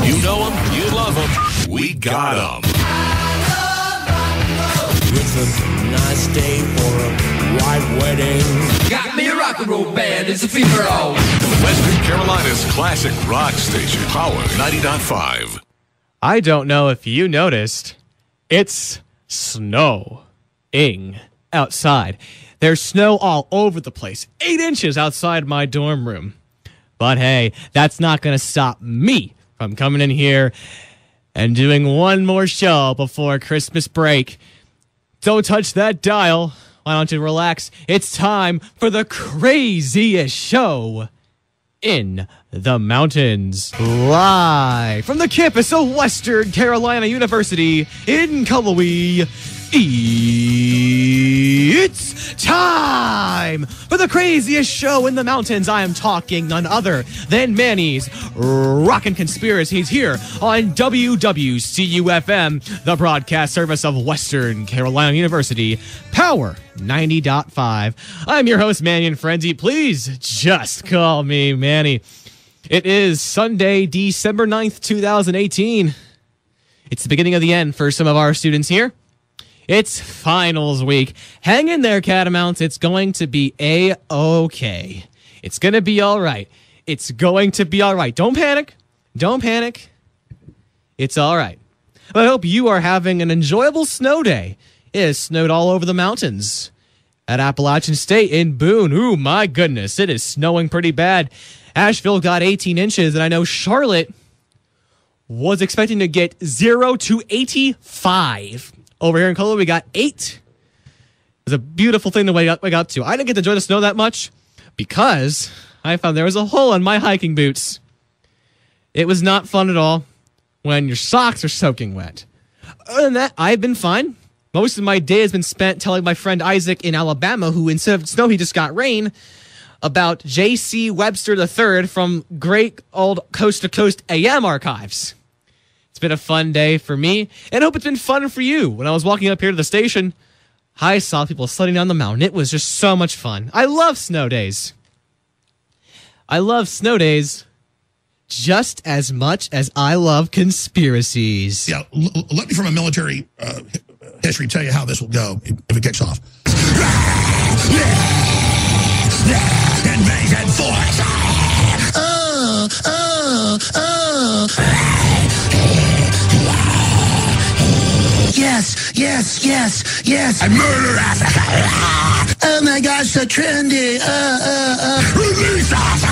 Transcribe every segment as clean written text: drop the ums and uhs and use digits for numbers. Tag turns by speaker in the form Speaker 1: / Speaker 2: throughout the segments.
Speaker 1: You know them, you love them, we got them.
Speaker 2: It's a nice day for a white wedding.
Speaker 3: Got me a rock and roll band, it's a fever all.
Speaker 1: Western Carolina's classic rock station, Power 90.5.
Speaker 4: I don't know if you noticed, it's snowing outside. There's snow all over the place, 8 inches outside my dorm room. But hey, that's not going to stop me from coming in here and doing one more show before Christmas break. Don't touch that dial. Why don't you relax? It's time for the craziest show in the mountains. Live from the campus of Western Carolina University in Cullowhee, it's time for the craziest show in the mountains. I am talking none other than Manny's Rockin Conspiracies here on WWCU-FM, the broadcast service of Western Carolina University, Power 90.5. I'm your host, Manny and Frenzy. Please just call me Manny. It is Sunday, December 9th, 2018. It's the beginning of the end for some of our students here. It's finals week. Hang in there, Catamounts. It's going to be A-okay. It's going to be all right. It's going to be all right. Don't panic. Don't panic. It's all right. But I hope you are having an enjoyable snow day. It has snowed all over the mountains. At Appalachian State in Boone, ooh, my goodness, it is snowing pretty bad. Asheville got 18 inches, and I know Charlotte was expecting to get 0 to 85. Over here in Colorado, we got 8. It was a beautiful thing to wake up to. I didn't get to enjoy the snow that much because I found there was a hole in my hiking boots. It was not fun at all when your socks are soaking wet. Other than that, I've been fine. Most of my day has been spent telling my friend Isaac in Alabama, who instead of snow, he just got rain, about J.C. Webster III from great old Coast to Coast AM archives. It's been a fun day for me, and I hope it's been fun for you. When I was walking up here to the station, I saw people sledding down the mountain. It was just so much fun. I love snow days. I love snow days just as much as I love conspiracies.
Speaker 5: Yeah, let me, from a military history, tell you how this will go if it kicks off. Invasion force! Yes. I murder Africa. Oh my gosh, so trendy. Release us.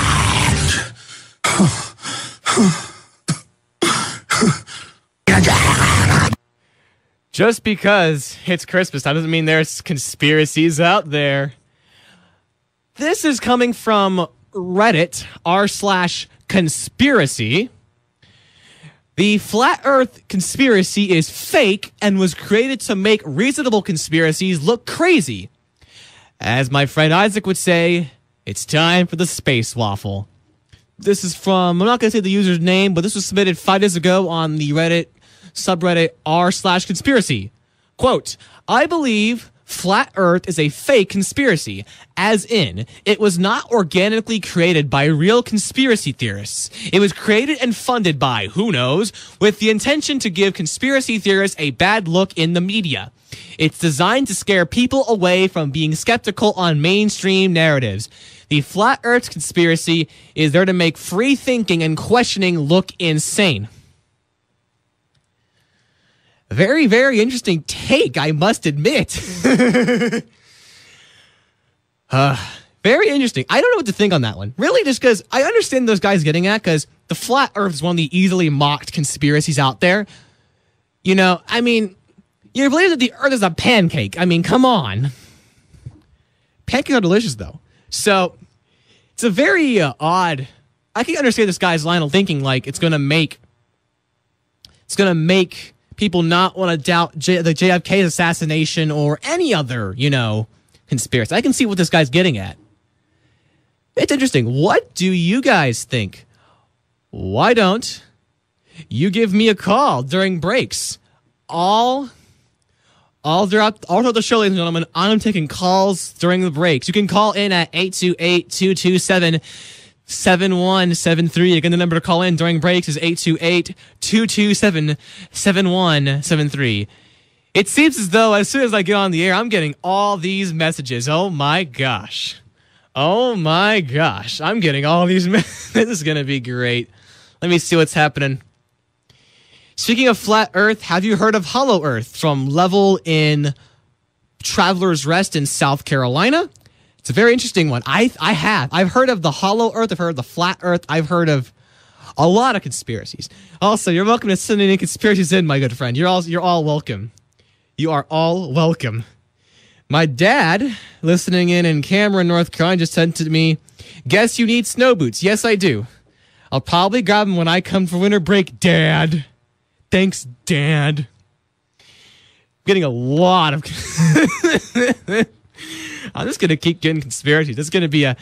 Speaker 4: Just because it's Christmas time doesn't mean there's conspiracies out there. This is coming from Reddit, r/conspiracy. The flat earth conspiracy is fake and was created to make reasonable conspiracies look crazy. As my friend Isaac would say, it's time for the space waffle. This is from, I'm not going to say the user's name, but this was submitted 5 days ago on the Reddit subreddit r/conspiracy. Quote, I believe flat earth is a fake conspiracy, as in, it was not organically created by real conspiracy theorists. It was created and funded by, who knows, with the intention to give conspiracy theorists a bad look in the media. It's designed to scare people away from being skeptical on mainstream narratives. The flat earth conspiracy is there to make free thinking and questioning look insane. Very, very interesting take, I must admit. Very interesting. I don't know what to think on that one. Really, just because I understand those guys getting at, because the flat earth is one of the easily mocked conspiracies out there. You know, I mean, you believe that the earth is a pancake. I mean, come on. Pancakes are delicious, though. So, it's a very odd... I can understand this guy's line of thinking, like, it's going to make people not want to doubt the JFK assassination or any other, conspiracy. I can see what this guy's getting at. It's interesting. What do you guys think? Why don't you give me a call during breaks? All throughout the show, ladies and gentlemen, I'm taking calls during the breaks. You can call in at 828-227-10 7173. Again, the number to call in during breaks is 828-227-7173. It seems as though as soon as I get on the air, I'm getting all these messages. Oh my gosh. I'm getting all these messages. This is going to be great. Let me see what's happening. Speaking of flat Earth, have you heard of Hollow Earth from Level in Traveler's Rest in South Carolina? It's a very interesting one. I have. I've heard of the Hollow Earth. I've heard of the Flat Earth. I've heard of a lot of conspiracies. Also, you're welcome to send any conspiracies in, my good friend. You're all welcome. You are all welcome. My dad, listening in Cameron, North Carolina, just sent to me, guess you need snow boots. Yes, I do. I'll probably grab them when I come for winter break, Dad. Thanks, Dad. I'm getting a lot of... I'm just gonna keep getting conspiracies. It's gonna be a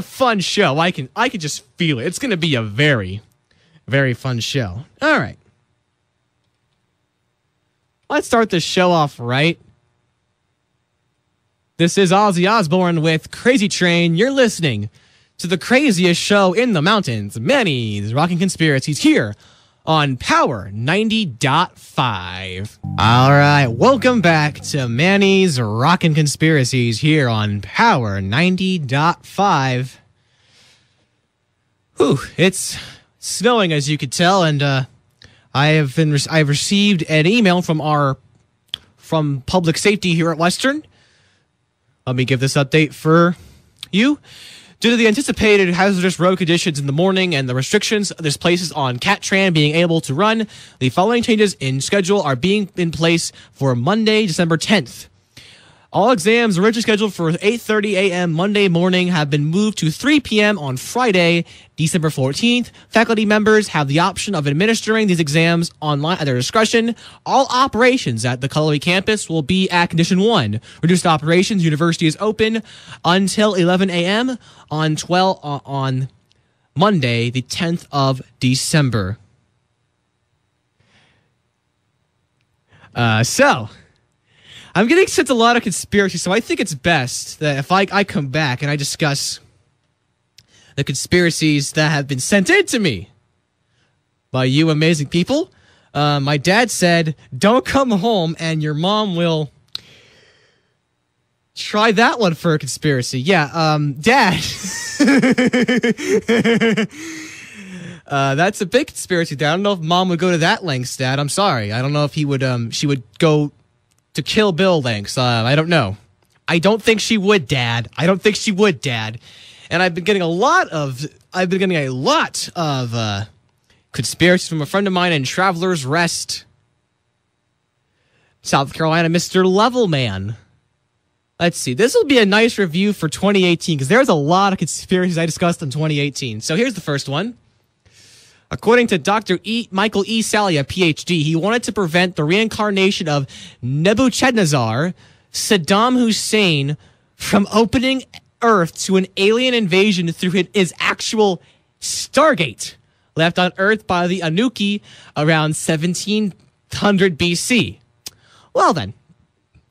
Speaker 4: fun show. I can just feel it. It's gonna be a very, very fun show. All right. Let's start the show off right. This is Ozzy Osbourne with Crazy Train. You're listening to the craziest show in the mountains, Manny's Rockin Conspiracies, here on Power 90.5. All right, welcome back to Manny's Rockin Conspiracies here on Power 90.5. Whew, it's snowing as you could tell, and I've received an email from public safety here at Western. Let me give this update for you. Due to the anticipated hazardous road conditions in the morning and the restrictions there's places on CatTran being able to run, the following changes in schedule are being in place for Monday, December 10th. All exams originally scheduled for 8:30 a.m. Monday morning have been moved to 3 p.m. on Friday, December 14th. Faculty members have the option of administering these exams online at their discretion. All operations at the Cullowhee campus will be at Condition 1. Reduced operations, university is open until 11 a.m. on Monday, the 10th of December. I'm getting sent a lot of conspiracies, so I think it's best that if I come back and I discuss the conspiracies that have been sent in to me by you amazing people. My dad said, don't come home and your mom will try that one for a conspiracy. Yeah, Dad. That's a big conspiracy, Dad. I don't know if Mom would go to that lengths, Dad. I'm sorry. I don't know if she would go to Kill Bill lengths. I don't know. I don't think she would, Dad. And I've been getting a lot of conspiracies from a friend of mine in Traveler's Rest, South Carolina, Mr. Levelman. Let's see. This will be a nice review for 2018 because there's a lot of conspiracies I discussed in 2018. So here's the first one. According to Dr. Michael E. Salia, Ph.D., he wanted to prevent the reincarnation of Nebuchadnezzar, Saddam Hussein, from opening Earth to an alien invasion through his actual Stargate, left on Earth by the Anunnaki around 1700 BC. Well then,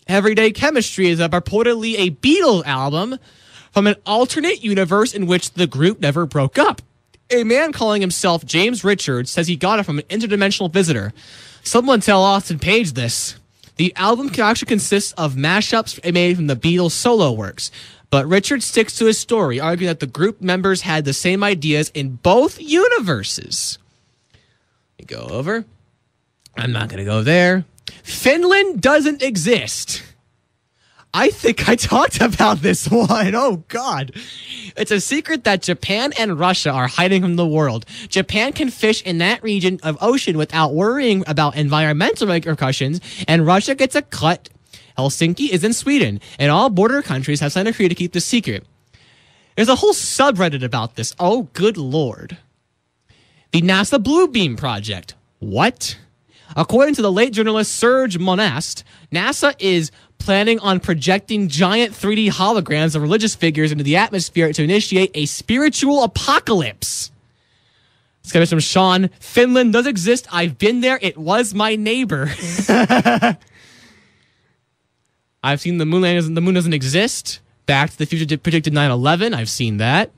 Speaker 4: Everyday Chemistry is purportedly a Beatles album from an alternate universe in which the group never broke up. A man calling himself James Richards says he got it from an interdimensional visitor. Someone tell Austin Page this. The album actually consists of mashups made from the Beatles' solo works, but Richards sticks to his story, arguing that the group members had the same ideas in both universes. Let me go over. I'm not going to go there. Finland doesn't exist. I think I talked about this one. Oh, God. It's a secret that Japan and Russia are hiding from the world. Japan can fish in that region of ocean without worrying about environmental repercussions, and Russia gets a cut. Helsinki is in Sweden, and all border countries have signed a treaty to keep this secret. There's a whole subreddit about this. Oh, good Lord. The NASA Blue Beam Project. What? According to the late journalist Serge Monast, NASA is planning on projecting giant 3D holograms of religious figures into the atmosphere to initiate a spiritual apocalypse. It's coming from Sean. Finland does exist. I've been there. It was my neighbor. I've seen the moon landings. The moon doesn't exist. Back to the Future predicted 9/11. I've seen that.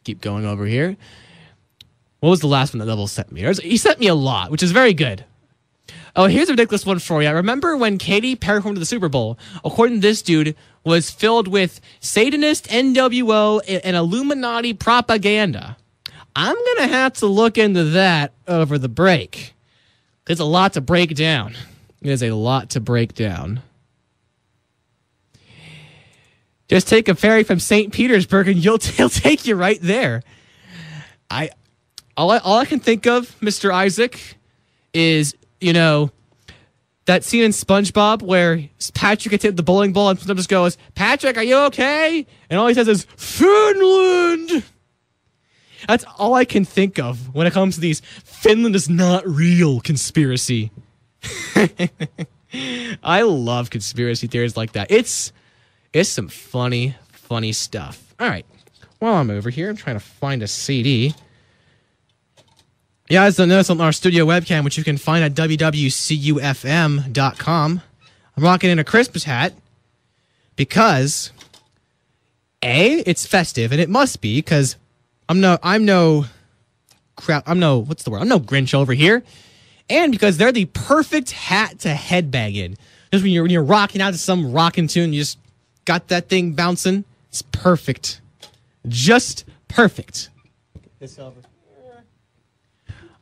Speaker 4: keep going over here. What was the last one that Neville sent me? He sent me a lot, which is very good. Oh, here's a ridiculous one for you. Remember when Katy Perry performed at the Super Bowl? According to this dude, was filled with Satanist, NWO, and Illuminati propaganda. I'm going to have to look into that over the break. There's a lot to break down. There's a lot to break down. Just take a ferry from St. Petersburg and he'll take you right there. All I can think of, Mr. Isaac, is, that scene in SpongeBob where Patrick gets hit with the bowling ball and just goes, "Patrick, are you okay?" And all he says is, "Finland!" That's all I can think of when it comes to these Finland is not real conspiracy. I love conspiracy theories like that. It's some funny stuff. All right. While I'm over here, I'm trying to find a CD. Yeah, as notice on our studio webcam, which you can find at WWCU-FM.com, I'm rocking in a Christmas hat because, A, it's festive, and it must be because I'm no Grinch over here, and because they're the perfect hat to headbang in. Just when you're rocking out to some rocking tune, you just got that thing bouncing. It's perfect, just perfect. This over.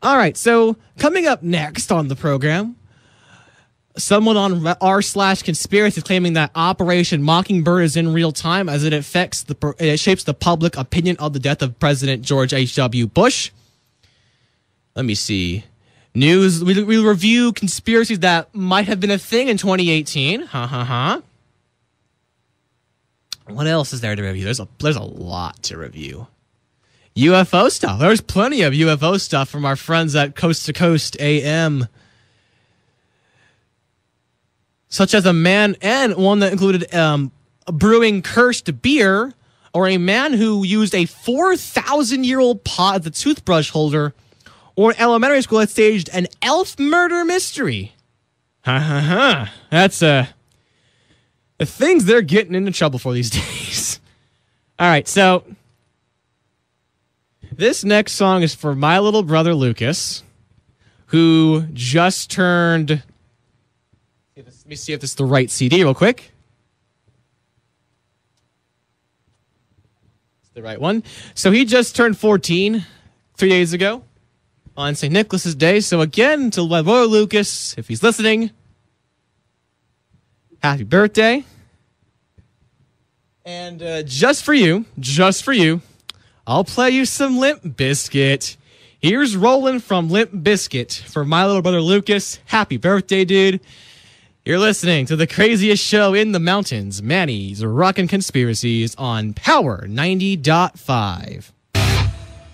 Speaker 4: All right, so coming up next on the program, someone on r/conspiracy is claiming that Operation Mockingbird is in real time as it shapes the public opinion of the death of President George H.W. Bush. Let me see. News, we review conspiracies that might have been a thing in 2018. What else is there to review? There's a lot to review. UFO stuff. There's plenty of UFO stuff from our friends at Coast to Coast AM. Such as a man and one that included brewing cursed beer, or a man who used a 4,000-year-old pot as a toothbrush holder, or an elementary school that staged an elf murder mystery. That's the things they're getting into trouble for these days. All right, so this next song is for my little brother Lucas, who just turned... Let me see if this is the right CD real quick. It's the right one. So he just turned 14 3 days ago on St. Nicholas's Day. So again, to my brother Lucas, if he's listening, happy birthday. And just for you, I'll play you some Limp Bizkit. Here's Rollin' from Limp Bizkit for my little brother Lucas. Happy birthday, dude. You're listening to the craziest show in the mountains, Manny's Rockin' Conspiracies on Power 90.5.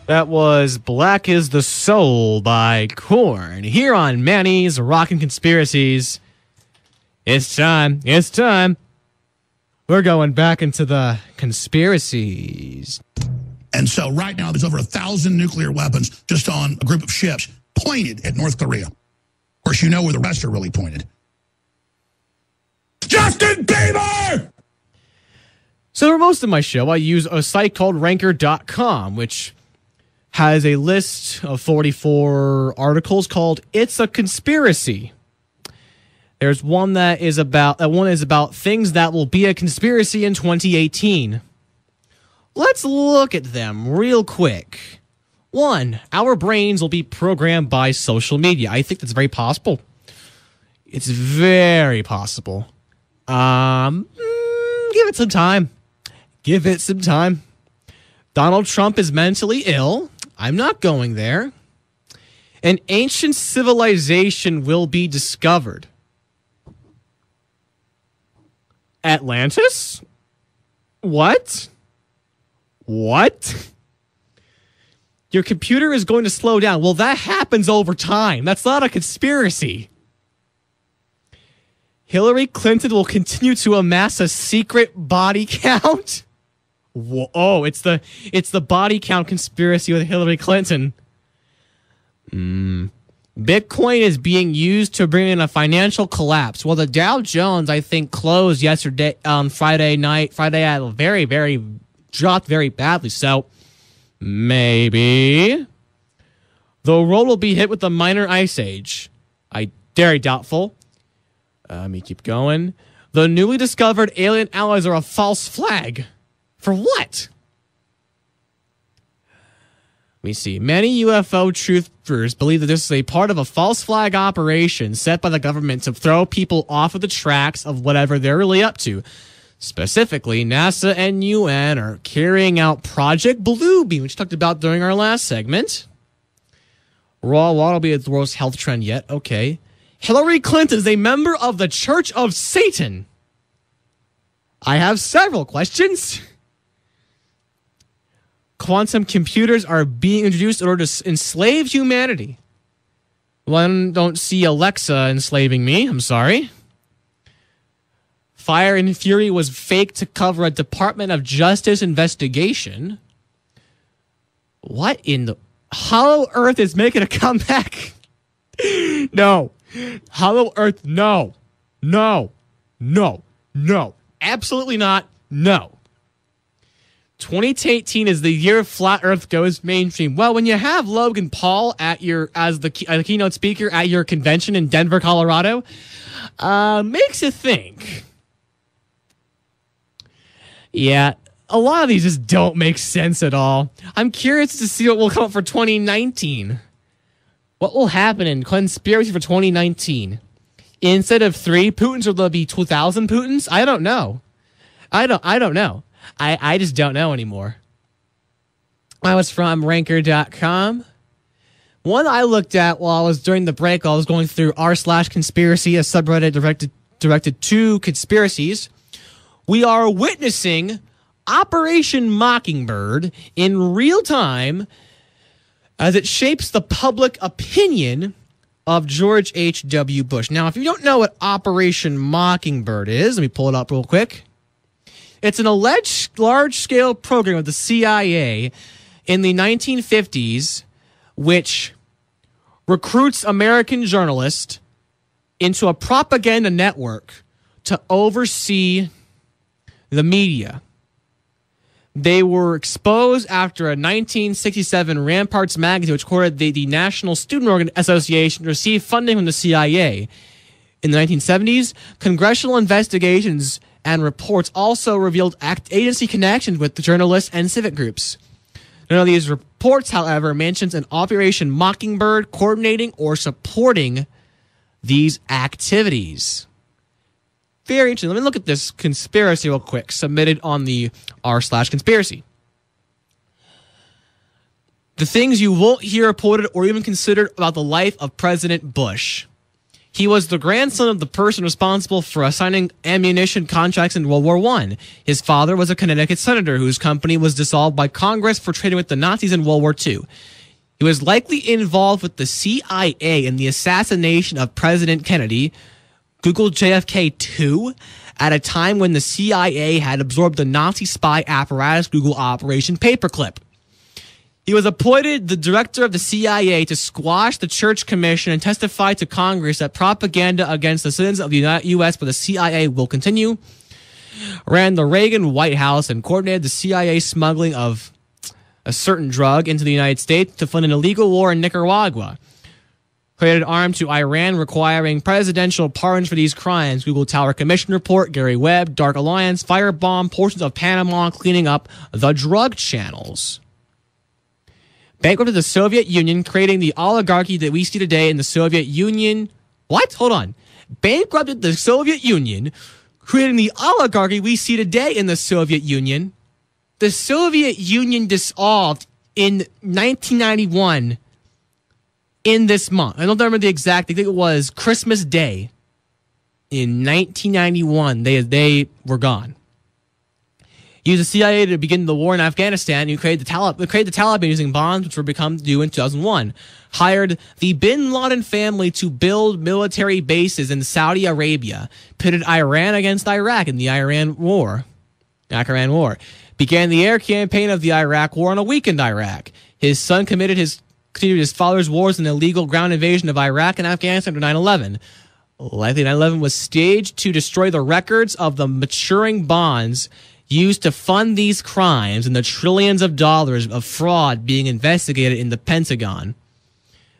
Speaker 4: That was Black is the Soul by Korn. Here on Manny's Rockin' Conspiracies. It's time. We're going back into the conspiracies.
Speaker 5: And so right now there's over 1,000 nuclear weapons just on a group of ships pointed at North Korea. Of course, you know where the rest are really pointed. Justin Bieber!
Speaker 4: So for most of my show, I use a site called Ranker.com, which has a list of 44 articles called It's a Conspiracy. There's one that is about things that will be a conspiracy in 2018. Let's look at them real quick. 1, our brains will be programmed by social media. I think that's very possible. It's very possible. Give it some time. Donald Trump is mentally ill. I'm not going there. An ancient civilization will be discovered. Atlantis? What? Your computer is going to slow down. Well, that happens over time. That's not a conspiracy. Hillary Clinton will continue to amass a secret body count. Whoa, it's the body count conspiracy with Hillary Clinton. Bitcoin is being used to bring in a financial collapse. Well, the Dow Jones, I think, closed yesterday on Friday night. Friday at dropped very badly. So Maybe. The world will be hit with a minor ice age. Very doubtful. Let me keep going. The newly discovered alien alloys are a false flag. For what? Let me see. Many UFO truthers believe that this is a part of a false flag operation set by the government to throw people off of the tracks of whatever they're really up to. Specifically, NASA and UN are carrying out Project Bluebeam, which we talked about during our last segment. Raw water will be the worst health trend yet. Okay. Hillary Clinton is a member of the Church of Satan. I have several questions. Quantum computers are being introduced in order to enslave humanity. Well, I don't see Alexa enslaving me. I'm sorry. Fire and Fury was faked to cover a Department of Justice investigation. What in the... Hollow Earth is making a comeback? No. Hollow Earth, no. No. No. No. Absolutely not. No. 2018 is the year Flat Earth goes mainstream. Well, when you have Logan Paul as the keynote speaker at your convention in Denver, Colorado, makes you think. Yeah, a lot of these just don't make sense at all. I'm curious to see what will come up for 2019. What will happen in Conspiracy for 2019? Instead of 3 Putins, will there be 2,000 Putins? I don't know. I don't know. I just don't know anymore. I was from Ranker.com. One I looked at while I was during the break, I was going through r/conspiracy, a subreddit directed to conspiracies. We are witnessing Operation Mockingbird in real time as it shapes the public opinion of George H.W. Bush. Now, if you don't know what Operation Mockingbird is, let me pull it up real quick. It's an alleged large-scale program of the CIA in the 1950s which recruits American journalists into a propaganda network to oversee the media. They were exposed after a 1967 Ramparts magazine, which quoted the National Student Association, received funding from the CIA. In the 1970s, congressional investigations and reports also revealed agency connections with the journalists and civic groups. None of these reports, however, mentions an Operation Mockingbird coordinating or supporting these activities. Very interesting. Let me look at this conspiracy real quick, submitted on the r/conspiracy. The things you won't hear reported or even considered about the life of President Bush. He was the grandson of the person responsible for assigning ammunition contracts in World War I. His father was a Connecticut senator whose company was dissolved by Congress for trading with the Nazis in World War II. He was likely involved with the CIA in the assassination of President Kennedy. Google JFK2 at a time when the CIA had absorbed the Nazi spy apparatus. Google Operation Paperclip. He was appointed the director of the CIA to squash the Church Commission and testify to Congress that propaganda against the citizens of the U.S. by the CIA will continue. Ran the Reagan White House and coordinated the CIA smuggling of a certain drug into the United States to fund an illegal war in Nicaragua. Created arm to Iran requiring presidential pardons for these crimes. Google Tower Commission report, Gary Webb, Dark Alliance, firebomb portions of Panama, cleaning up the drug channels. Bankrupted the Soviet Union, creating the oligarchy that we see today in the Soviet Union. What? Hold on. Bankrupted the Soviet Union, creating the oligarchy we see today in the Soviet Union. The Soviet Union dissolved in 1991 in this month. I don't remember the exact, I think it was Christmas Day in 1991. They were gone. Used the CIA to begin the war in Afghanistan. You created the Taliban using bonds, which were become due in 2001. Hired the Bin Laden family to build military bases in Saudi Arabia. Pitted Iran against Iraq in the Iran War. Began the air campaign of the Iraq War and a weakened Iraq. His son continued his father's wars in the illegal ground invasion of Iraq and Afghanistan after 9/11. Likely 9/11 was staged to destroy the records of the maturing bonds used to fund these crimes and the trillions of dollars of fraud being investigated in the Pentagon.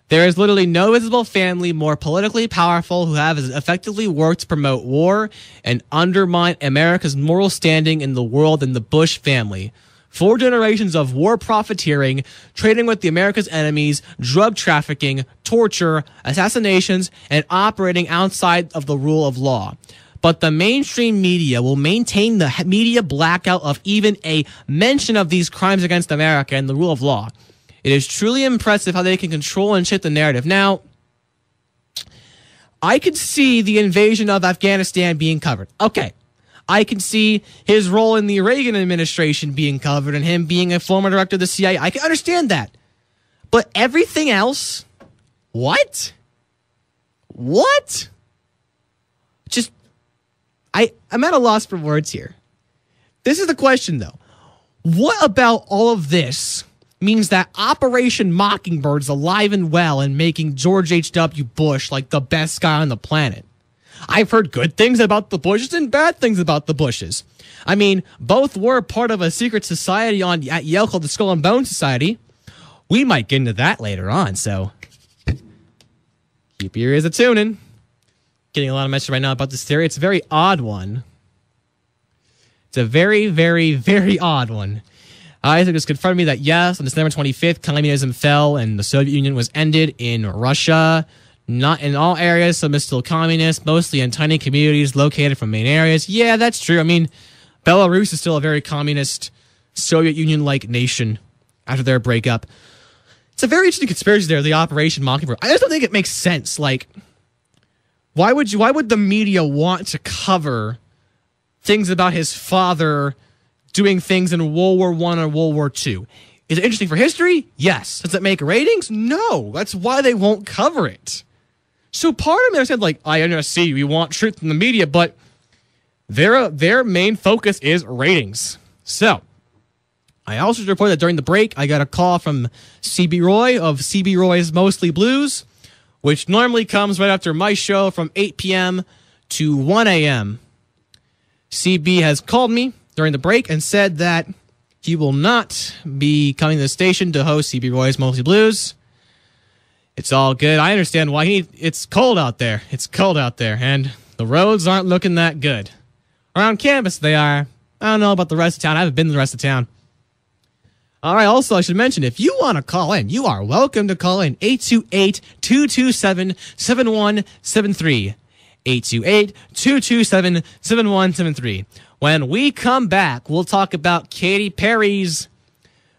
Speaker 4: There is literally no visible family more politically powerful who have effectively worked to promote war and undermine America's moral standing in the world than the Bush family. 4 generations of war profiteering, trading with the America's enemies, drug trafficking, torture, assassinations, and operating outside of the rule of law. But the mainstream media will maintain the media blackout of even a mention of these crimes against America and the rule of law. It is truly impressive how they can control and shift the narrative. Now, I could see the invasion of Afghanistan being covered. Okay. I can see his role in the Reagan administration being covered and him being a former director of the CIA. I can understand that. But everything else? What? What? Just, I'm at a loss for words here. This is the question, though. What about all of this means that Operation Mockingbird's alive and well and making George H.W. Bush like the best guy on the planet? I've heard good things about the Bushes and bad things about the Bushes. I mean, both were part of a secret society at Yale called the Skull and Bone Society. We might get into that later on, so keep your ears a-tuning. Getting a lot of messages right now about this theory. It's a very odd one. It's a very, very, very odd one. Isaac has confirmed me that yes, on December 25th, communism fell and the Soviet Union was ended in Russia. Not in all areas, some is still communist, mostly in tiny communities located from main areas. Yeah, that's true. I mean, Belarus is still a very communist, Soviet Union-like nation after their breakup. It's a very interesting conspiracy there, the Operation Mockingbird. I just don't think it makes sense. Like, why would the media want to cover things about his father doing things in World War I or World War II? Is it interesting for history? Yes. Does it make ratings? No. That's why they won't cover it. So part of me said, like, I understand we want truth in the media, but their main focus is ratings. So I also reported that during the break, I got a call from CB Roy of CB Roy's Mostly Blues, which normally comes right after my show from 8 p.m. to 1 a.m. CB has called me during the break and said that he will not be coming to the station to host CB Roy's Mostly Blues. It's all good. I understand why it's cold out there. It's cold out there, and the roads aren't looking that good. Around campus, they are. I don't know about the rest of town. I haven't been to the rest of town. All right, also, I should mention, if you want to call in, you are welcome to call in 828-227-7173. 828-227-7173. When we come back, we'll talk about Katy Perry's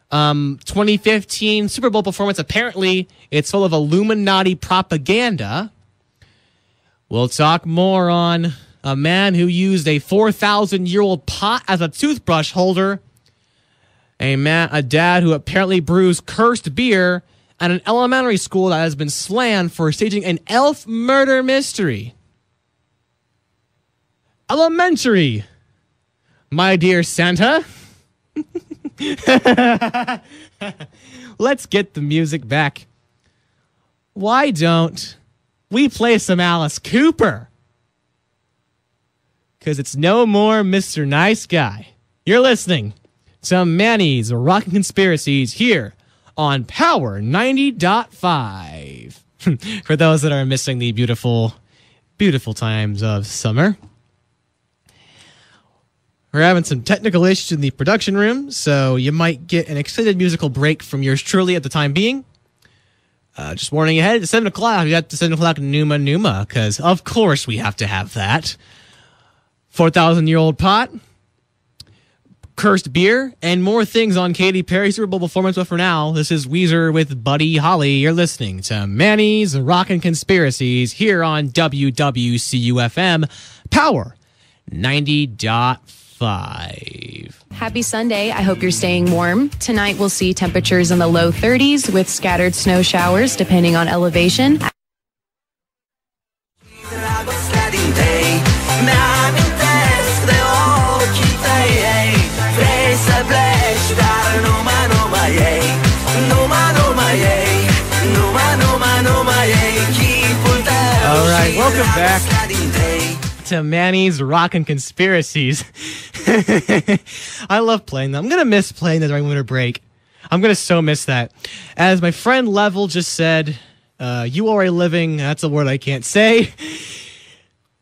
Speaker 4: 2015 Super Bowl performance. Apparently, it's full of Illuminati propaganda. We'll talk more on a man who used a 4,000-year-old pot as a toothbrush holder. A dad who apparently brews cursed beer at an elementary school that has been slammed for staging an elf murder mystery. Elementary, my dear Santa. Let's get the music back. Why don't we play some Alice Cooper? Because it's no more Mr. Nice Guy. You're listening to Manny's Rockin Conspiracies here on Power 90.5. For those that are missing the beautiful, beautiful times of summer. We're having some technical issues in the production room, so you might get an extended musical break from yours truly at the time being. Just warning ahead, at 7 o'clock, we got the 7 o'clock Numa, because of course we have to have that. 4,000-year-old pot, cursed beer, and more things on Katy Perry's Super Bowl performance. But for now, this is Weezer with Buddy Holly. You're listening to Manny's Rockin' Conspiracies here on WWCU-FM, Power 90.5.
Speaker 6: Happy Sunday. I hope you're staying warm. Tonight we'll see temperatures in the low 30s with scattered snow showers depending on elevation.
Speaker 4: All right, welcome back to Manny's Rockin' Conspiracies. I love playing them. I'm going to miss playing that during winter break. I'm going to so miss that. As my friend Level just said, you are a living, that's a word I can't say.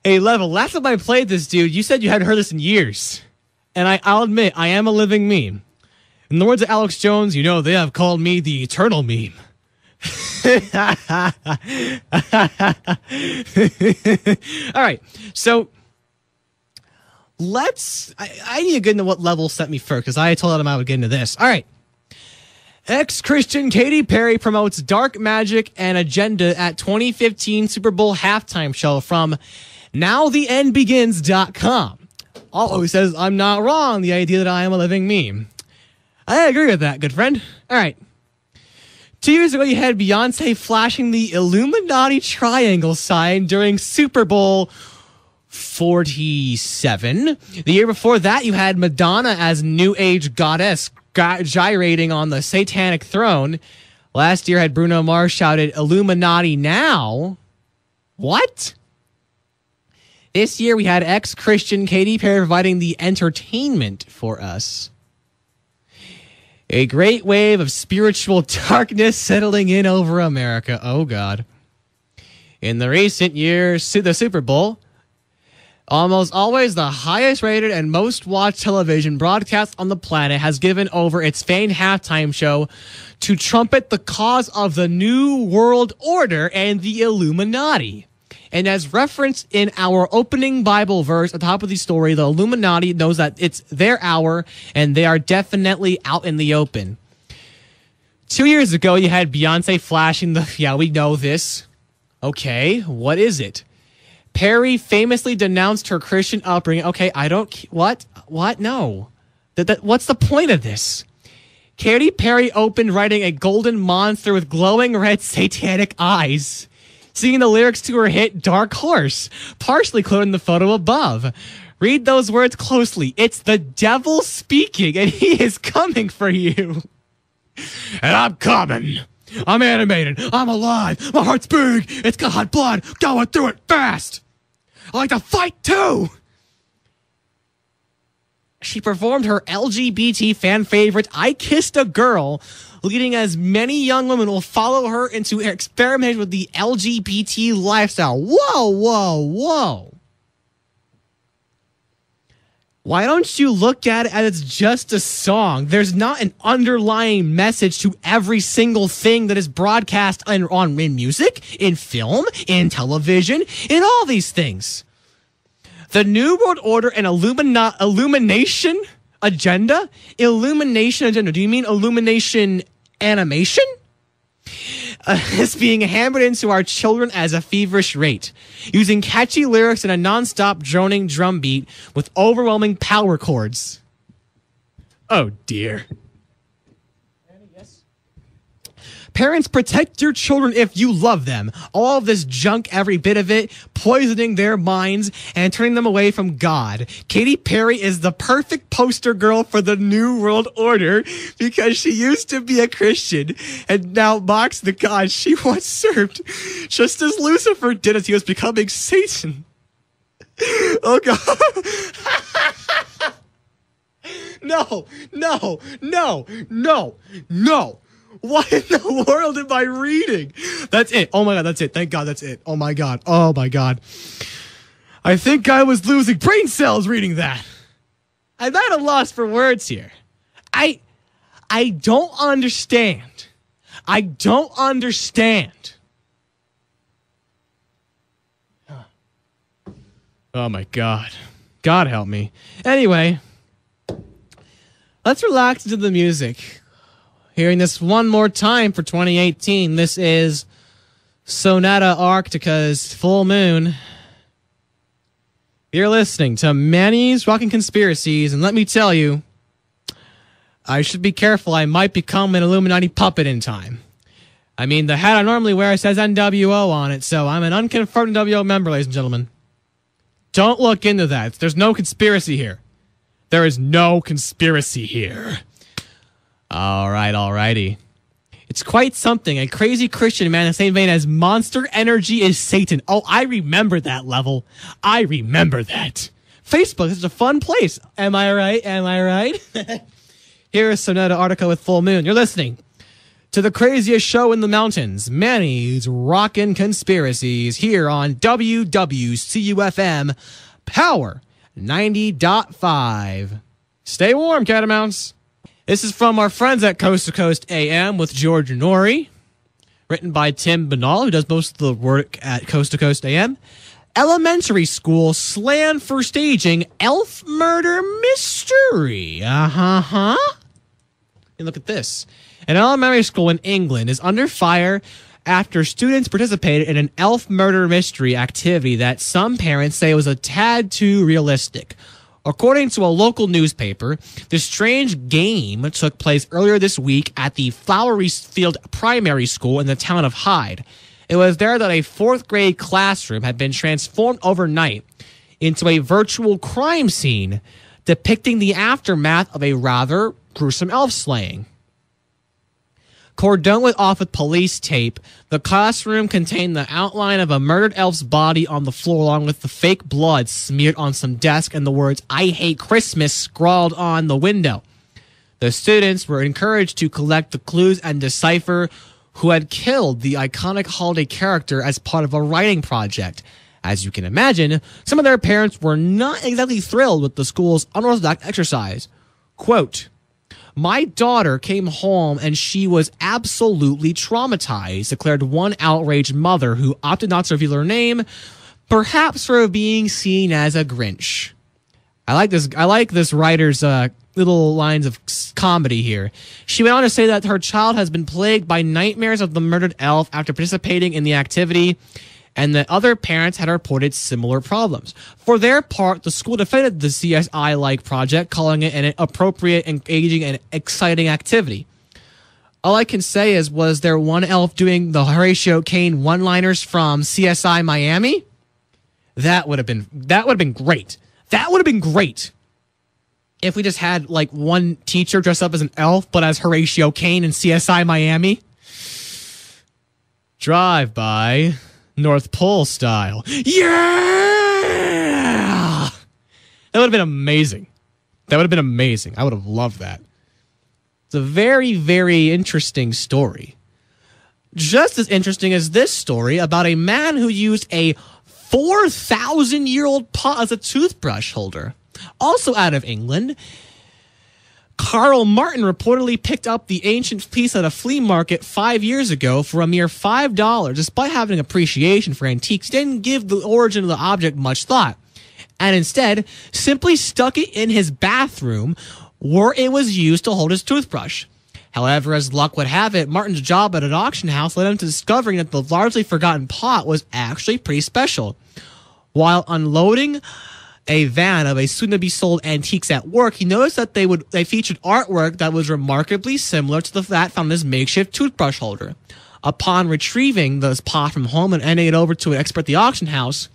Speaker 4: Hey, Level, last time I played this, dude, you said you hadn't heard this in years. And I'll admit, I am a living meme. In the words of Alex Jones, you know, they have called me the eternal meme. All right, so I need to get into what Level sent me first, because I told him I would get into this. All right. Ex-Christian Katy Perry promotes dark magic and agenda at 2015 Super Bowl halftime show from NowTheEndBegins.com. Although he says, I'm not wrong, the idea that I am a living meme. I agree with that, good friend. All right. 2 years ago, you had Beyonce flashing the Illuminati triangle sign during Super Bowl 47. The year before that, you had Madonna as New Age goddess gyrating on the satanic throne. Last year had Bruno Mars shouted, Illuminati now? What? This year we had ex-Christian Katy Perry providing the entertainment for us. A great wave of spiritual darkness settling in over America. Oh, God. In the recent years, the Super Bowl, almost always the highest rated and most watched television broadcast on the planet, has given over its famed halftime show to trumpet the cause of the New World Order and the Illuminati. And as referenced in our opening Bible verse at the top of the story, the Illuminati knows that it's their hour and they are definitely out in the open. 2 years ago, you had Beyonce flashing the, yeah, we know this. Okay, what is it? Perry famously denounced her Christian upbringing. Okay, I don't... What? No. What's the point of this? Katy Perry opened writing a golden monster with glowing red satanic eyes, singing the lyrics to her hit Dark Horse, partially quoted in the photo above. Read those words closely. It's the devil speaking, and he is coming for you. And I'm coming. I'm animated. I'm alive. My heart's big. It's got hot blood going through it fast. I like to fight too. She performed her LGBT fan favorite, I Kissed a Girl, leading as many young women will follow her into experimenting with the LGBT lifestyle. Whoa. Why don't you look at it as it's just a song? There's not an underlying message to every single thing that is broadcast in music, in film, in television, in all these things. The New World Order and illumination agenda? Illumination agenda. Do you mean illumination animation? Is being hammered into our children as a feverish rate, using catchy lyrics and a non-stop droning drum beat with overwhelming power chords. Oh, dear. Parents, protect your children if you love them. All of this junk, every bit of it, poisoning their minds and turning them away from God. Katy Perry is the perfect poster girl for the New World Order because she used to be a Christian and now mocks the God she once served, just as Lucifer did as he was becoming Satan. Oh, God. No. What in the world am I reading? That's it. Oh my God, that's it. Thank God that's it. Oh my God. I think I was losing brain cells reading that. I'm at a loss for words here. I don't understand. Oh my God. God help me. Anyway, let's relax into the music. Hearing this one more time for 2018. This is Sonata Arctica's Full Moon. You're listening to Manny's Rockin Conspiracies, and let me tell you, I should be careful. I might become an Illuminati puppet in time. I mean, the hat I normally wear says NWO on it, so I'm an unconfirmed NWO member, ladies and gentlemen. Don't look into that. There's no conspiracy here. There is no conspiracy here. Alrighty. It's quite something. A crazy Christian man in the same vein as Monster Energy is Satan. Oh, I remember that Level. I remember that. Facebook is a fun place. Am I right? Am I right? Here's another article with Full Moon. You're listening to the craziest show in the mountains, Manny's Rockin Conspiracies, here on WWCU-FM, Power 90.5. Stay warm, Catamounts. This is from our friends at Coast to Coast AM with George Norrie, written by Tim Banal, who does most of the work at Coast to Coast AM. Elementary school slammed for staging elf murder mystery. And look at this. An elementary school in England is under fire after students participated in an elf murder mystery activity that some parents say was a tad too realistic. According to a local newspaper, the strange game took place earlier this week at the Flowery Field Primary School in the town of Hyde. It was there that a fourth grade classroom had been transformed overnight into a virtual crime scene depicting the aftermath of a rather gruesome elf slaying. Cordoned off with police tape, the classroom contained the outline of a murdered elf's body on the floor along with the fake blood smeared on some desk and the words, "I hate Christmas," scrawled on the window. The students were encouraged to collect the clues and decipher who had killed the iconic holiday character as part of a writing project. As you can imagine, some of their parents were not exactly thrilled with the school's unorthodox exercise. Quote, "My daughter came home and she was absolutely traumatized," declared one outraged mother who opted not to reveal her name, perhaps for being seen as a Grinch. I like this writer's little lines of comedy here. She went on to say that her child has been plagued by nightmares of the murdered elf after participating in the activity, and that other parents had reported similar problems. For their part, the school defended the CSI-like project, calling it an appropriate, engaging, and exciting activity. All I can say is, was there one elf doing the Horatio Caine one-liners from CSI Miami? That would have been great. That would have been great if we just had like one teacher dressed up as an elf, but as Horatio Caine in CSI Miami. Drive by North Pole style. Yeah! That would have been amazing. That would have been amazing. I would have loved that. It's a very, very interesting story. Just as interesting as this story about a man who used a 4,000-year-old pot as a toothbrush holder. Also out of England, Carl Martin reportedly picked up the ancient piece at a flea market 5 years ago for a mere $5. Despite having appreciation for antiques, he didn't give the origin of the object much thought, and instead simply stuck it in his bathroom where it was used to hold his toothbrush. However, as luck would have it, Martin's job at an auction house led him to discovering that the largely forgotten pot was actually pretty special. While unloading a van of a soon-to-be-sold antiques at work, he noticed that they featured artwork that was remarkably similar to that found in his makeshift toothbrush holder. Upon retrieving this pot from home and handing it over to an expert at the auction house,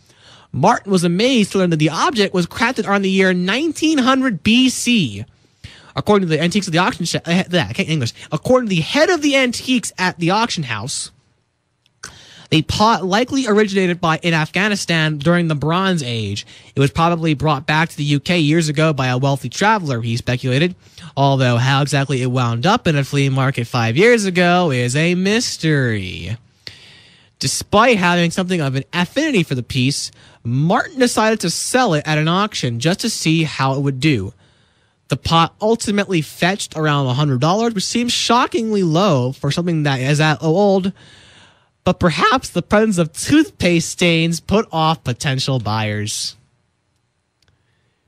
Speaker 4: Martin was amazed to learn that the object was crafted around the year 1900 BC. According to the antiques of the auction According to the head of the antiques at the auction house, the pot likely originated in Afghanistan during the Bronze Age. It was probably brought back to the UK years ago by a wealthy traveler, he speculated. Although how exactly it wound up in a flea market 5 years ago is a mystery. Despite having something of an affinity for the piece, Martin decided to sell it at an auction just to see how it would do. The pot ultimately fetched around $100, which seems shockingly low for something that is that old. But perhaps the presence of toothpaste stains put off potential buyers.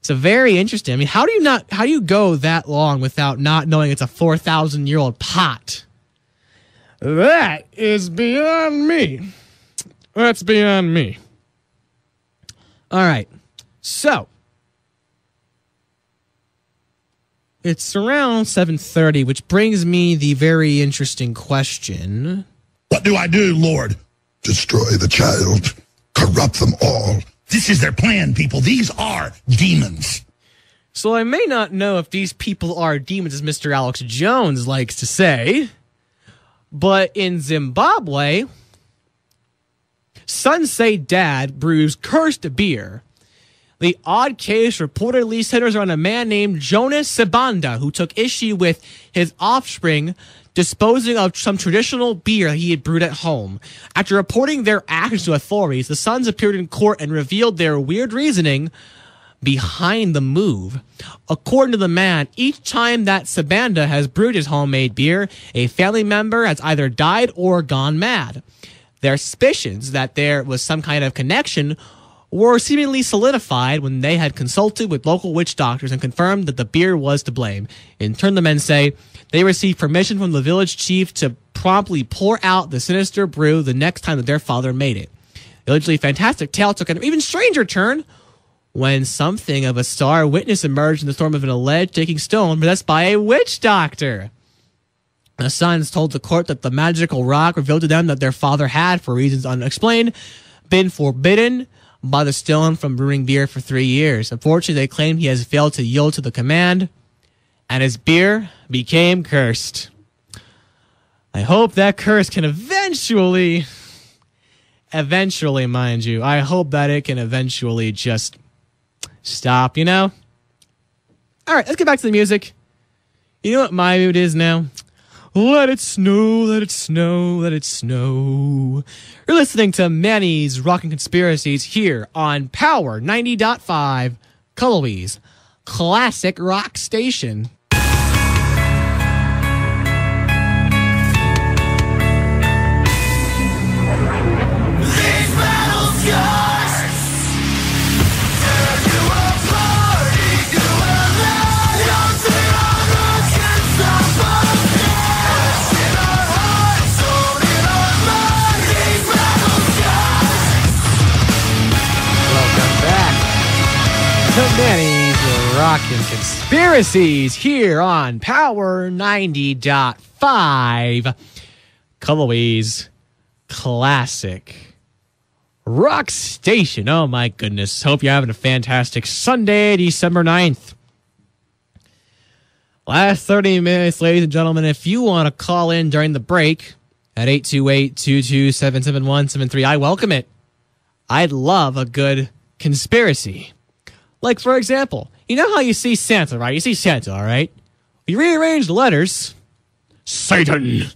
Speaker 4: It's a very interesting. I mean, how do you go that long without not knowing it's a 4,000-year-old pot? That is beyond me. That's beyond me. All right. So it's around 7:30, which brings me the very interesting question.
Speaker 5: What do I do, Lord? Destroy the child. Corrupt them all. This is their plan, people. These are demons.
Speaker 4: So I may not know if these people are demons, as Mr. Alex Jones likes to say, but in Zimbabwe, sons say dad brews cursed beer. The odd case reportedly centers around a man named Jonas Sabanda, who took issue with his offspring disposing of some traditional beer he had brewed at home. After reporting their actions to authorities, the sons appeared in court and revealed their weird reasoning behind the move. According to the man, each time that Sabanda has brewed his homemade beer, a family member has either died or gone mad. Their suspicions that there was some kind of connection were seemingly solidified when they had consulted with local witch doctors and confirmed that the beer was to blame. In turn, the men say they received permission from the village chief to promptly pour out the sinister brew the next time that their father made it. The allegedly fantastic tale took an even stranger turn when something of a star witness emerged in the storm of an alleged taking stone possessed by a witch doctor. The sons told the court that the magical rock revealed to them that their father had, for reasons unexplained, been forbidden by the stone from brewing beer for 3 years. Unfortunately, they claimed he has failed to yield to the command, and his beer became cursed. I hope that curse can eventually, mind you, I hope that it can eventually just stop, you know? All right, let's get back to the music. You know what my mood is now? Let it snow, let it snow, let it snow. You're listening to Manny's Rockin Conspiracies here on Power 90.5, Cullowhee's classic rock station. Manny's Rockin Conspiracies here on Power 90.5, Cullowhee's classic rock station. Oh my goodness. Hope you're having a fantastic Sunday, December 9th. Last 30 minutes, ladies and gentlemen. If you want to call in during the break at 828-227-7173, I welcome it. I'd love a good conspiracy. Like, for example, you know how you see Santa, right? You see Santa, all right? You rearrange the letters. Satan.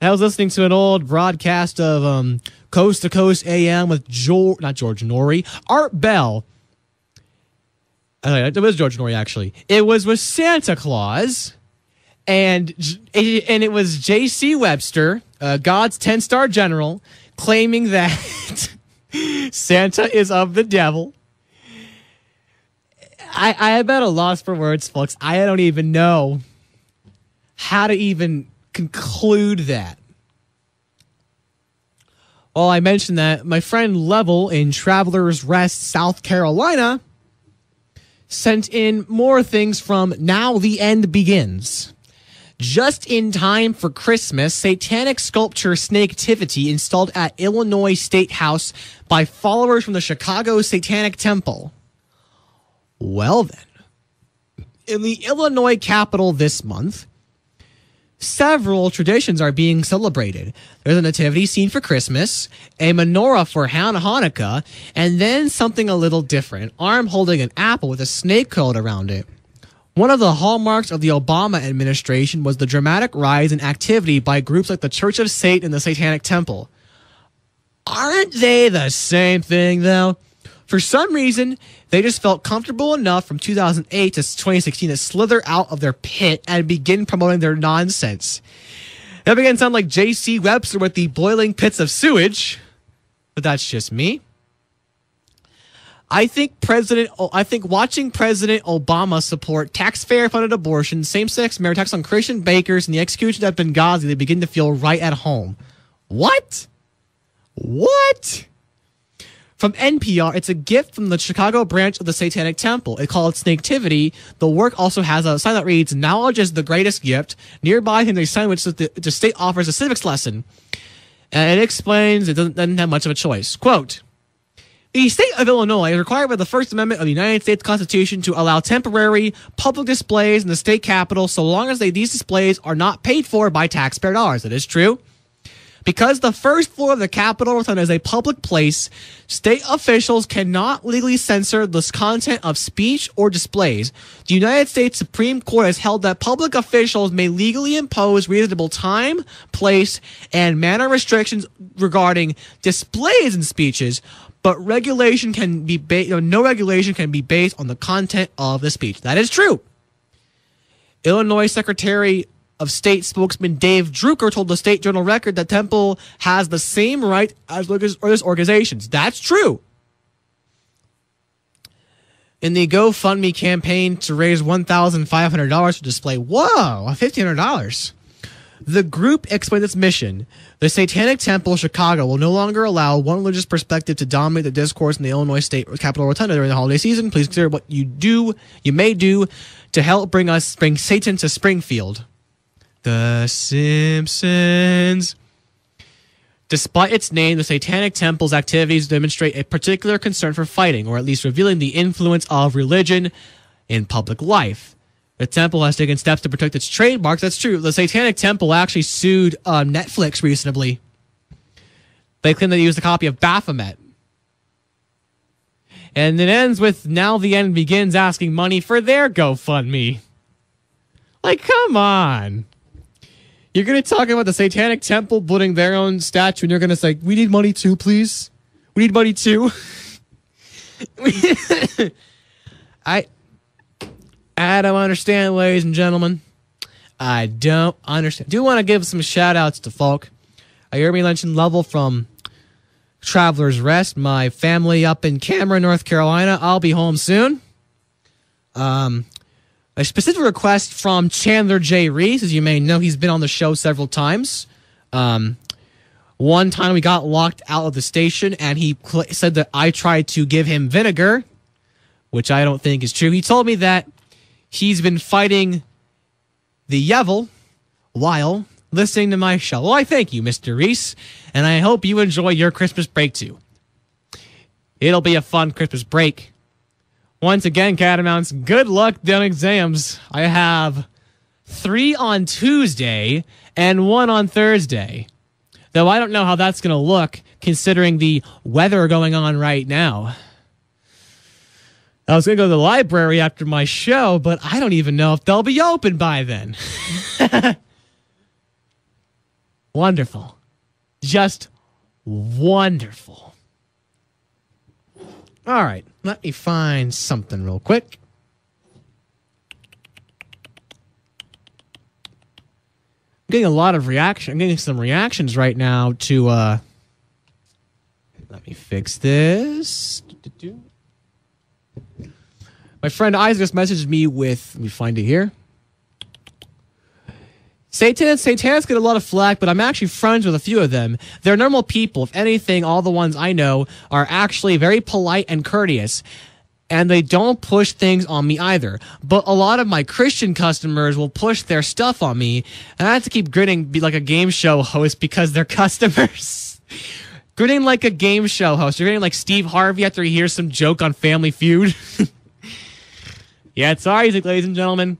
Speaker 4: I was listening to an old broadcast of Coast to Coast AM with not George Norrie, Art Bell. It was George Norrie, actually. It was with Santa Claus, and it was J.C. Webster, God's 10-star general, claiming that Santa is of the devil. I am at a loss for words, folks. I don't even know how to even conclude that. Well, I mentioned that my friend Level in Travelers Rest, South Carolina, sent in more things from Now the End Begins. Just in time for Christmas, satanic sculpture Snaketivity installed at Illinois State House by followers from the Chicago Satanic Temple. Well then, in the Illinois capital this month, several traditions are being celebrated. There's a nativity scene for Christmas, a menorah for Hanukkah, and then something a little different, an arm holding an apple with a snake coiled around it. One of the hallmarks of the Obama administration was the dramatic rise in activity by groups like the Church of Satan and the Satanic Temple. Aren't they the same thing, though? For some reason, they just felt comfortable enough from 2008 to 2016 to slither out of their pit and begin promoting their nonsense. That began to sound like J.C. Webster with the boiling pits of sewage, but that's just me. I think watching President Obama support taxpayer-funded abortion, same-sex marriage, attacks on Christian bakers, and the execution at Benghazi, they begin to feel right at home. What? From NPR, it's a gift from the Chicago branch of the Satanic Temple. It's called Snaketivity. The work also has a sign that reads, "Knowledge is the greatest gift." Nearby is a sign which the state offers a civics lesson. And it explains it doesn't have much of a choice. Quote, "The state of Illinois is required by the First Amendment of the United States Constitution to allow temporary public displays in the state capitol so long as these displays are not paid for by taxpayer dollars." It is true. Because the first floor of the Capitol Rotunda is a public place, state officials cannot legally censor the content of speech or displays. The United States Supreme Court has held that public officials may legally impose reasonable time, place, and manner restrictions regarding displays and speeches, but regulation can be no regulation can be based on the content of the speech. That is true. Illinois Secretary of State spokesman Dave Drucker told the State Journal Record that Temple has the same right as religious organizations. That's true. In the GoFundMe campaign to raise $1,500 for display, $1,500. The group explained its mission. The Satanic Temple Chicago will no longer allow one religious perspective to dominate the discourse in the Illinois State Capitol Rotunda during the holiday season. Please consider what you may do to help bring Satan to Springfield. The Simpsons. Despite its name, the Satanic Temple's activities demonstrate a particular concern for fighting, or at least revealing the influence of religion in public life. The temple has taken steps to protect its trademarks. That's true. The Satanic Temple actually sued Netflix recently. They claim they used a copy of Baphomet. And it ends with, now the end begins, asking money for their GoFundMe. Like, come on. You're going to talk about the Satanic Temple putting their own statue, and you're going to say, we need money too, please. We need money too. I don't understand, ladies and gentlemen. I don't understand. Do want to give some shout-outs to folk. I hear me mention Level from Traveler's Rest, my family up in Cameron, North Carolina. I'll be home soon. A specific request from Chandler J. Reese. As you may know, he's been on the show several times. One time we got locked out of the station, and he said that I tried to give him vinegar, which I don't think is true. He told me that he's been fighting the Yevil while listening to my show. Well, I thank you, Mr. Reese, and I hope you enjoy your Christmas break, too. It'll be a fun Christmas break. Once again, Catamounts, good luck doing exams. I have 3 on Tuesday and 1 on Thursday. Though I don't know how that's going to look, considering the weather going on right now. I was going to go to the library after my show, but I don't even know if they'll be open by then. Wonderful. Just wonderful. All right, let me find something real quick. I'm getting a lot of reaction. I'm getting some reactions right now to, let me fix this. My friend Isaac just messaged me with, let me find it here. Satanists get a lot of flack, but I'm actually friends with a few of them. They're normal people. If anything, all the ones I know are actually very polite and courteous, and they don't push things on me either. But a lot of my Christian customers will push their stuff on me, and I have to keep grinning, be like a game show host because they're customers. Grinning like a game show host. You're grinning like Steve Harvey after he hears some joke on Family Feud. Yeah, it's Isaac, ladies and gentlemen.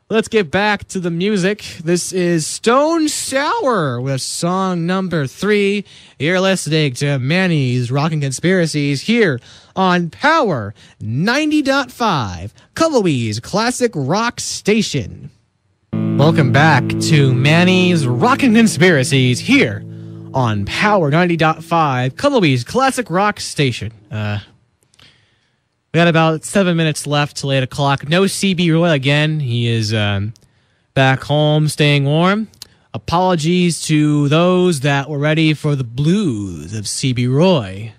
Speaker 4: Let's get back to the music. This is Stone Sour with song number 3. You're listening to Manny's Rockin Conspiracies here on Power 90.5, Cullowhee's classic rock station. Welcome back to Manny's Rockin Conspiracies here on Power 90.5, Cullowhee's classic rock station. We got about 7 minutes left till 8 o'clock. No CB Roy again. He is back home, staying warm. Apologies to those that were ready for the blues of CB Roy.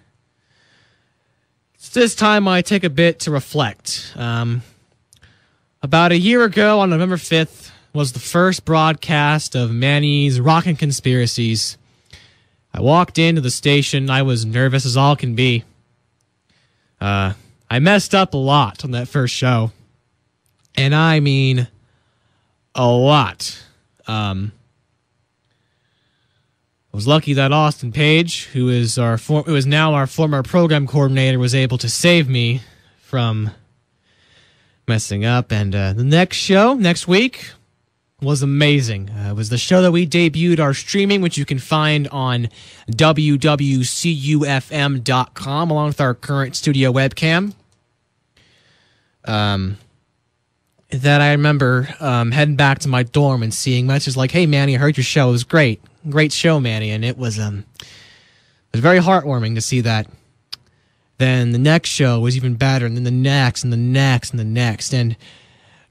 Speaker 4: It's this time I take a bit to reflect. About a year ago, on November 5th, was the first broadcast of Manny's Rockin Conspiracies. I walked into the station. I was nervous as all can be. I messed up a lot on that first show. And I mean a lot. I was lucky that Austin Page, who is now our former program coordinator, was able to save me from messing up. And the next show, next week, was amazing. It was the show that we debuted our streaming, which you can find on WWCU-FM.com, along with our current studio webcam. That I remember heading back to my dorm and seeing messages like, "Hey, Manny, I heard your show. It was great. Great show, Manny." And it was very heartwarming to see that. Then the next show was even better, and then the next, and the next, and the next. And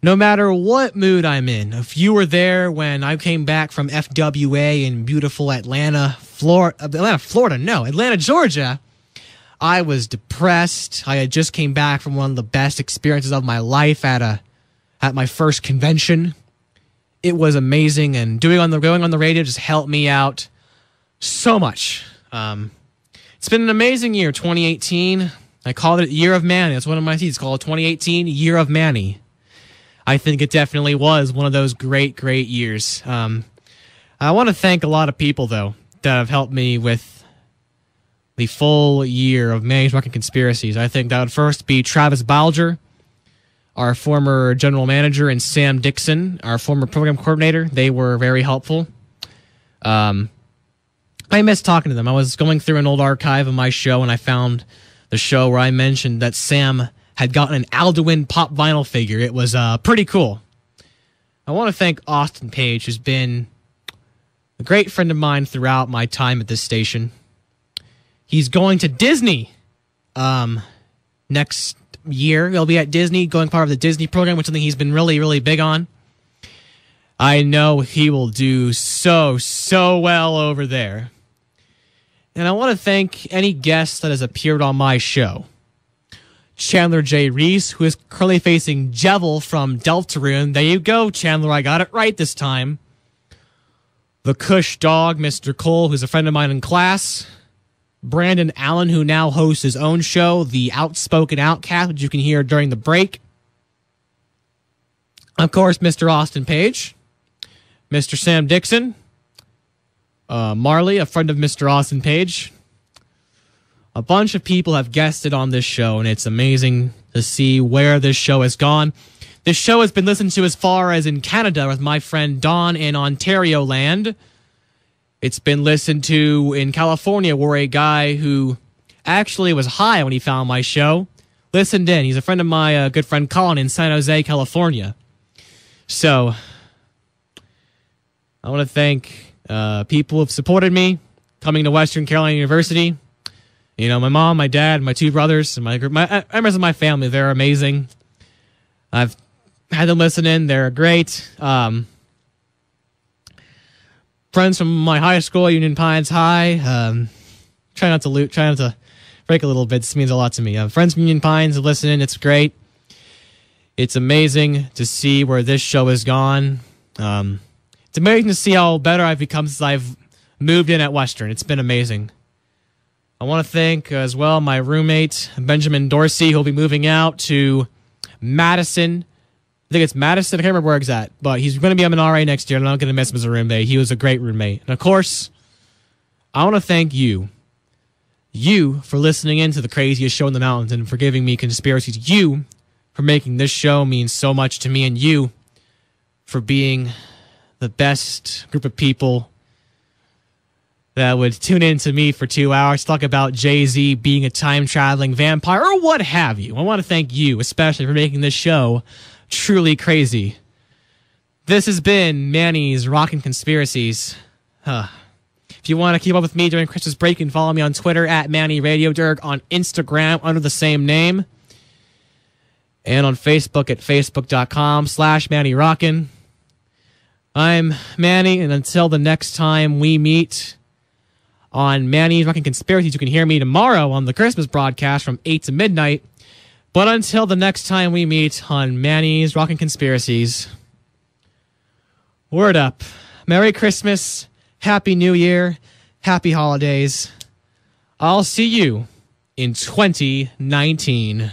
Speaker 4: no matter what mood I'm in, if you were there when I came back from FWA in beautiful Atlanta, Georgia, I was depressed. I had just came back from one of the best experiences of my life at my first convention. It was amazing, and going on the radio just helped me out so much. It's been an amazing year, 2018. I called it Year of Manny. That's one of my seeds called 2018 Year of Manny. I think it definitely was one of those great, great years. I want to thank a lot of people, though, that have helped me with the full year of Manny's Rockin Conspiracies. I think that would first be Travis Balger, our former general manager, and Sam Dixon, our former program coordinator. They were very helpful. I miss talking to them. I was going through an old archive of my show, and I found the show where I mentioned that Sam had gotten an Alduin pop vinyl figure. It was pretty cool. I want to thank Austin Page, who's been a great friend of mine throughout my time at this station. He's going to Disney next year. He'll be at Disney, going part of the Disney program, which is something he's been really, really big on. I know he will do so well over there. And I want to thank any guest that has appeared on my show. Chandler J. Reese, who is currently facing Jevil from Deltarune. There you go, Chandler. I got it right this time. The Cush Dog, Mr. Cole, who's a friend of mine in class. Brandon Allen, who now hosts his own show, The Outspoken Outcast, which you can hear during the break. Of course, Mr. Austin Page. Mr. Sam Dixon. Marley, a friend of Mr. Austin Page. A bunch of people have guested on this show, and it's amazing to see where this show has gone. This show has been listened to as far as in Canada with my friend Don in Ontario land. It's been listened to in California, where a guy who actually was high when he found my show listened in. He's a friend of my good friend Colin in San Jose, California. So I want to thank people who have supported me coming to Western Carolina University. You know, my mom, my dad, my two brothers, and my members of my family, they're amazing. I've had them listen in. They're great. Friends from my high school, Union Pines High. Try not to break a little bit. This means a lot to me. Friends from Union Pines listen in. It's great. It's amazing to see where this show has gone. It's amazing to see how better I've become since I've moved in at Western. It's been amazing. I want to thank as well my roommate, Benjamin Dorsey, who'll be moving out to Madison. I think it's Madison. I can't remember where it's at, but he's going to be an RA next year, and I'm not going to miss him as a roommate. He was a great roommate. And of course, I want to thank you for listening in to the craziest show in the mountains and for giving me conspiracies. You for making this show mean so much to me, and you for being the best group of people that would tune in to me for 2 hours, talk about Jay-Z being a time-traveling vampire, or what have you. I want to thank you, especially for making this show truly crazy. This has been Manny's Rockin Conspiracies. If you want to keep up with me during Christmas break, you can follow me on Twitter at Manny Radio Dirk, on Instagram under the same name, and on Facebook at facebook.com/Manny Rockin. I'm Manny, and until the next time we meet on Manny's Rockin Conspiracies, you can hear me tomorrow on the Christmas broadcast from 8 to midnight. But until the next time we meet on Manny's Rockin Conspiracies, word up. Merry Christmas, Happy New Year, Happy Holidays. I'll see you in 2019.